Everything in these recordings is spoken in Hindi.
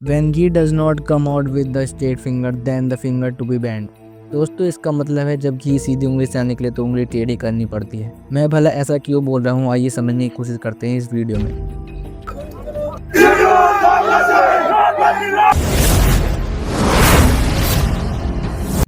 When he does not come out with the straight finger, then the finger to be bent. दोस्तों इसका मतलब है जब घी सीधी उंगली से निकले तो उंगली टेढ़ी करनी पड़ती है। मैं भला ऐसा क्यों बोल रहा हूँ, आइए समझने की कोशिश करते हैं इस वीडियो में।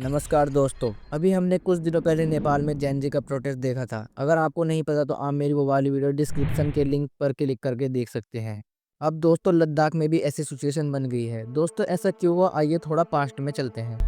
नमस्कार दोस्तों, अभी हमने कुछ दिनों पहले नेपाल में जैन जी का प्रोटेस्ट देखा था। अगर आपको नहीं पता तो आप मेरी वो वाली वीडियो डिस्क्रिप्शन के लिंक पर क्लिक करके देख सकते हैं। अब दोस्तों लद्दाख में भी ऐसी सिचुएशन बन गई है। दोस्तों ऐसा क्यों हुआ, आइए थोड़ा पास्ट में चलते हैं।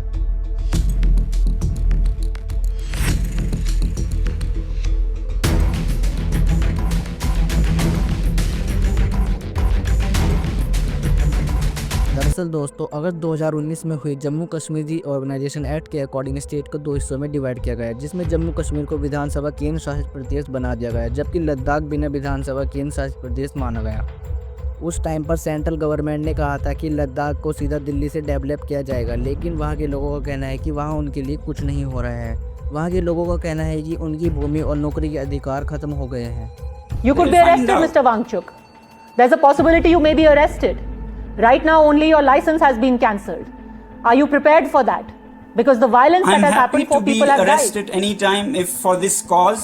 दरअसल दोस्तों अगस्त 2019 में हुई जम्मू कश्मीर रीऑर्गेनाइजेशन एक्ट के अकॉर्डिंग स्टेट को दो हिस्सों में डिवाइड किया गया है, जिसमें जम्मू कश्मीर को विधानसभा केंद्र शासित प्रदेश बना दिया गया है, जबकि लद्दाख बिना विधानसभा केंद्र शासित प्रदेश माना गया। उस टाइम पर सेंट्रल गवर्नमेंट ने कहा था कि लद्दाख को सीधा दिल्ली से डेवलप किया जाएगा, लेकिन वहाँ के लोगों का कहना है कि वहाँ उनके लिए कुछ नहीं हो रहा है। वहाँ के लोगों का कहना है कि उनकी भूमि और नौकरी के अधिकार खत्म हो गए हैं। You could be arrested, Mr. Wangchuk. There's a possibility you may be arrested. Right now, only your license has been cancelled. Are you prepared for that? Because the violence that has happened, four people have died. I'm happy to be arrested anytime if for this cause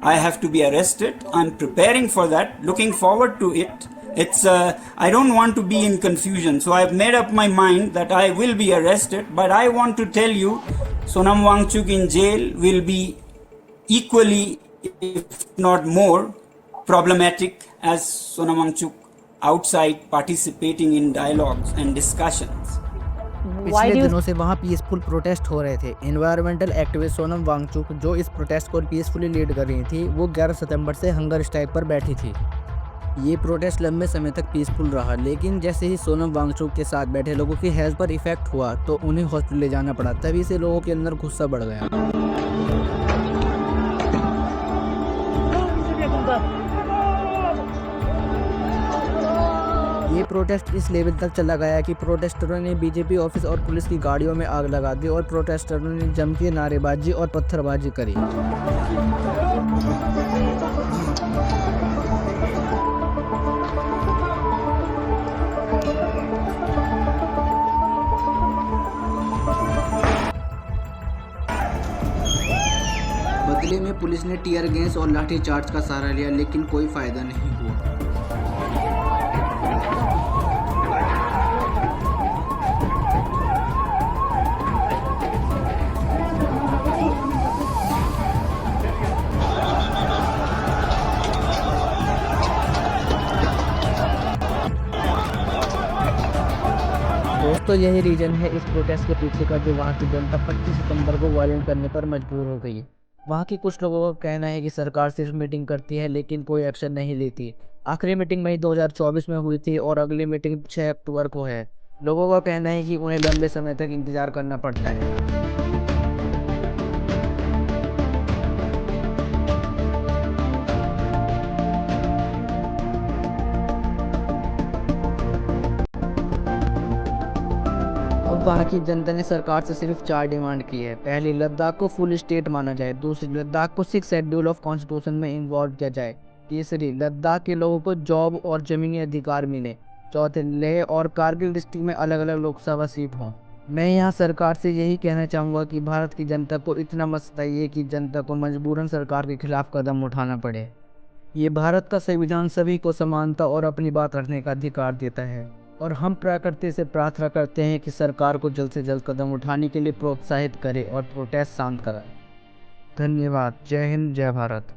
I have to be arrested. I'm preparing for that, looking forward to it. I don't want to be in confusion, so I've made up my mind that I will be arrested, but I want to tell you, Sonam Wangchuk in jail will be equally, if not more, problematic as Sonam Wangchuk outside participating in dialogues and discussions. पिछले दिनों से वहाँ पीसफुल प्रोटेस्ट हो रहे थे। एनवायरमेंटल एक्टिविस्ट सोनम वांगचुक, जो इस प्रोटेस्ट को पीसफुली लीड कर रही थी, वो 11 सितंबर से हंगर स्ट्राइक पर बैठी थी। ये प्रोटेस्ट लंबे समय तक पीसफुल रहा, लेकिन जैसे ही सोनम वांगचुक के साथ बैठे लोगों की हेल्थ पर इफेक्ट हुआ तो उन्हें हॉस्पिटल ले जाना पड़ा। तभी से लोगों के अंदर गुस्सा बढ़ गया। ये प्रोटेस्ट इस लेवल तक चला गया कि प्रोटेस्टरों ने बीजेपी ऑफिस और पुलिस की गाड़ियों में आग लगा दी और प्रोटेस्टरों ने जम के नारेबाजी और पत्थरबाजी करी। बदले में पुलिस ने टीयर गैस और लाठीचार्ज का सहारा लिया, लेकिन कोई फायदा नहीं हुआ। दोस्तों यही रीजन है इस प्रोटेस्ट के पीछे का, जो वहाँ की जनता 25 सितंबर को वायलेंट करने पर मजबूर हो गई। वहाँ की कुछ लोगों का कहना है कि सरकार सिर्फ मीटिंग करती है लेकिन कोई एक्शन नहीं लेती। आखिरी मीटिंग मई 2024 में हुई थी और अगली मीटिंग 6 अक्टूबर को है। लोगों का कहना है कि उन्हें लंबे समय तक इंतजार करना पड़ता है। अब वहाँ की जनता ने सरकार से सिर्फ 4 डिमांड की है। पहली, लद्दाख को फुल स्टेट माना जाए। दूसरी, लद्दाख को 6 शेड्यूल ऑफ कॉन्स्टिट्यूशन में इन्वॉल्व किया जाए। तीसरी, लद्दाख के लोगों को जॉब और जमीनी अधिकार मिले। चौथे, लेह और कारगिल डिस्ट्रिक्ट में अलग अलग लोकसभा सीट हों। मैं यहाँ सरकार से यही कहना चाहूँगा कि भारत की जनता को इतना मत सताइए कि जनता को मजबूरन सरकार के खिलाफ कदम उठाना पड़े। ये भारत का संविधान सभी को समानता और अपनी बात रखने का अधिकार देता है, और हम प्रकृति से प्रार्थना करते हैं कि सरकार को जल्द से जल्द कदम उठाने के लिए प्रोत्साहित करे और प्रोटेस्ट शांत कराए। धन्यवाद। जय हिंद, जय भारत।